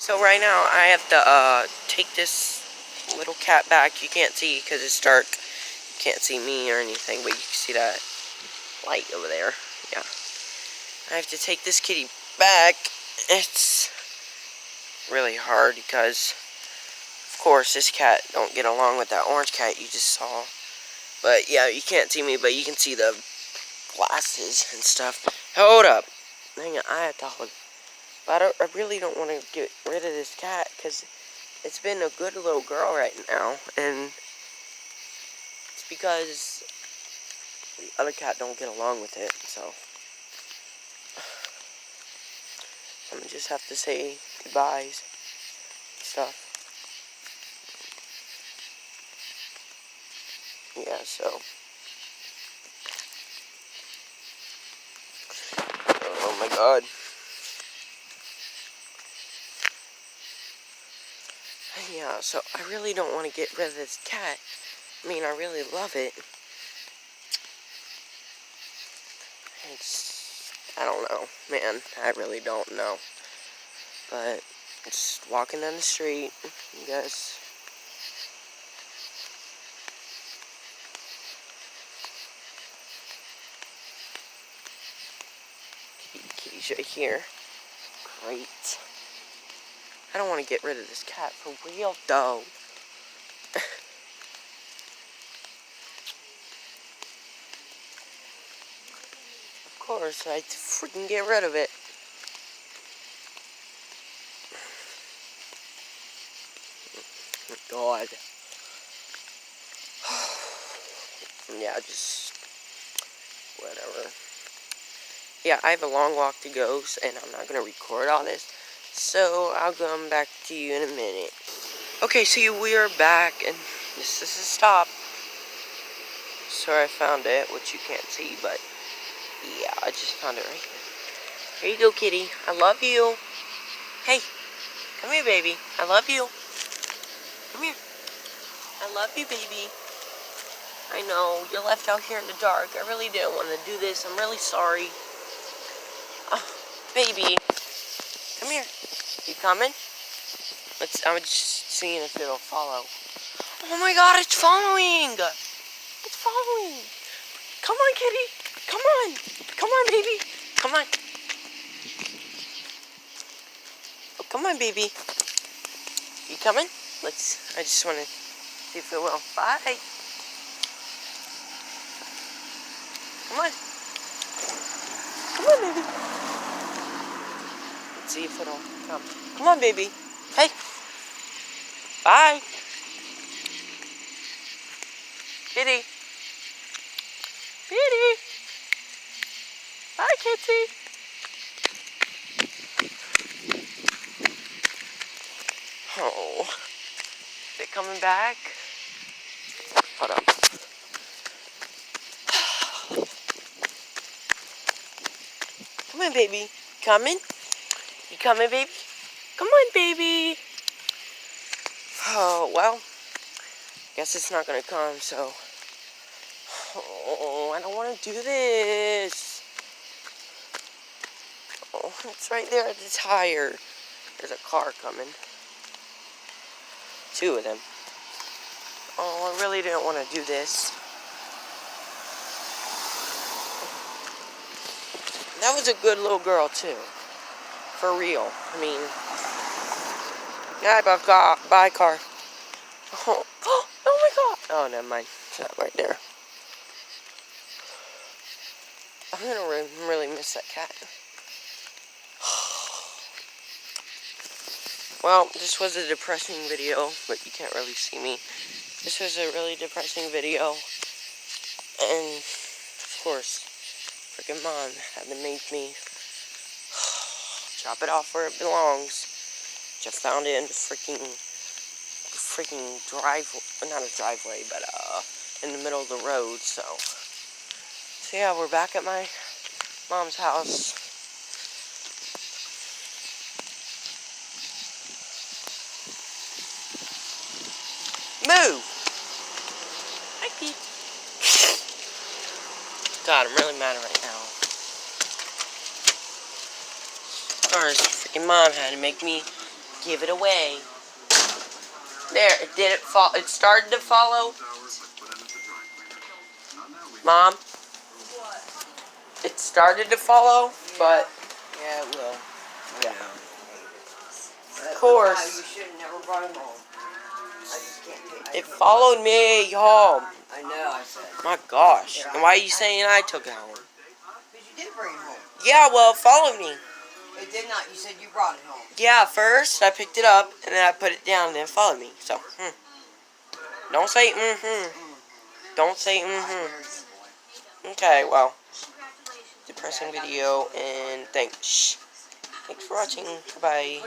So right now I have to take this little cat back. You can't see because it's dark. You can't see me or anything, but you can see that light over there. Yeah. I have to take this kitty back. It's really hard because, of course, this cat don't get along with that orange cat you just saw. But yeah, you can't see me, but you can see the glasses and stuff. Hold up. Hang on, I have to hold. But I really don't want to get rid of this cat because it's been a good little girl right now, and it's because the other cat don't get along with it, so I'm gonna just have to say goodbyes and stuff. Yeah, so oh my god. Yeah, so I really don't want to get rid of this cat. I mean, I really love it. I don't know, man. I really don't know. But just walking down the street, you guys. Kitty's right here. Great. I don't want to get rid of this cat for real, though. Of course, I'd freaking get rid of it. God. Yeah, just whatever. Yeah, I have a long walk to go, and I'm not going to record all this. So, I'll come back to you in a minute. Okay, so we are back, and this is a stop. Sorry I found it, which you can't see, but yeah, I just found it right here. Here you go, kitty. I love you. Hey, come here, baby. I love you. Come here. I love you, baby. I know, you're left out here in the dark. I really didn't want to do this. I'm really sorry. Oh, baby. Come here. You coming? I'm just seeing if it'll follow. Oh my god, it's following! It's following! Come on, kitty! Come on! Come on, baby! Come on! Oh, come on, baby. You coming? I just want to see if it will. Bye! Come on! Come on, baby! Let's see if it'll come. Come on, baby! Hey! Bye! Kitty! Kitty! Bye, kitty! Oh, is it coming back? Hold on. Come on, baby. Coming? You coming, baby? Come on, baby. Oh, well, guess it's not gonna come, so. Oh, I don't want to do this. Oh, it's right there at the tire. There's a car coming. 2 of them. Oh, I really didn't want to do this. That was a good little girl, too. For real. I mean, yeah, bye, car. Oh, oh my god. Oh, never mind. It's not right there. I'm gonna really miss that cat. Well, this was a depressing video, but you can't really see me. This was a really depressing video. And, of course, freaking mom had to make me drop it off where it belongs. Just found it in the freaking driveway, not a driveway, but in the middle of the road, so yeah, we're back at my mom's house. Move! Hi, Pete. God, I'm really mad right now. Of course, freaking mom had to make me Give it away. There, it didn't fall. It started to follow. Mom? It started to follow, but... Yeah, it will. Yeah. Of course. You should have never brought him home. I just can't It followed me home. I know, I said. My gosh. And why are you saying I took it home? Because you did bring him home. Yeah, well, it followed me. It did not. You said you brought it home. Yeah, first I picked it up, and then I put it down, and then it followed me. So, Don't say Don't say Okay, well. Depressing video, and thanks for watching. Bye.